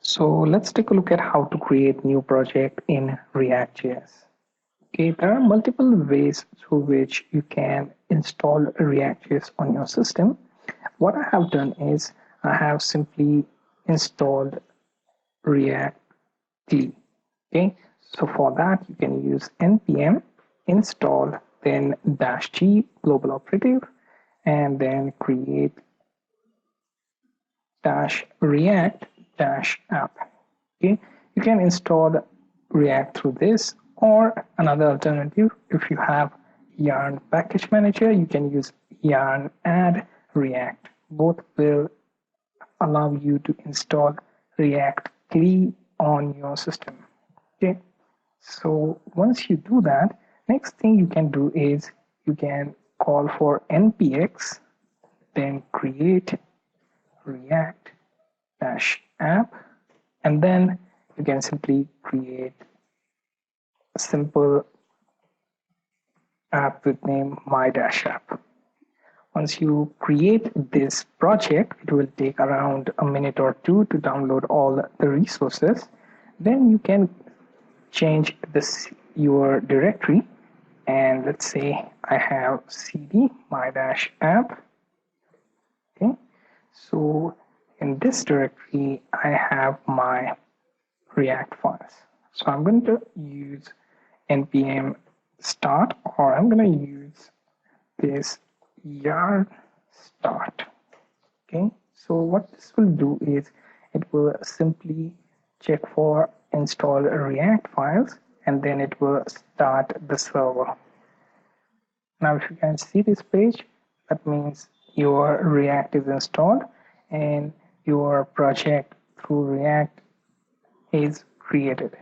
So let's take a look at how to create new project in React.js. Okay, there are multiple ways through which you can install React.js on your system. What I have done is I have simply installed React CLI. Okay, so for that you can use npm install then -g global operative and then create -react-app. Okay, you can install React through this, or another alternative, if you have Yarn package manager, you can use yarn add react. Both will allow you to install React CLI on your system. Okay, so once you do that, next thing you can do is you can call for npx, then create react-app, and then you can simply create a simple app with name my-app. Once you create this project, it will take around a minute or two to download all the resources. Then you can change your directory, and let's say I have cd my-app. Okay, so in this directory I have my React files. So I'm going to use npm start, or I'm going to use this yarn start. Okay, so what this will do is it will simply check for install React files, and then it will start the server. Now if you can see this page, that means your React is installed and your project through React is created.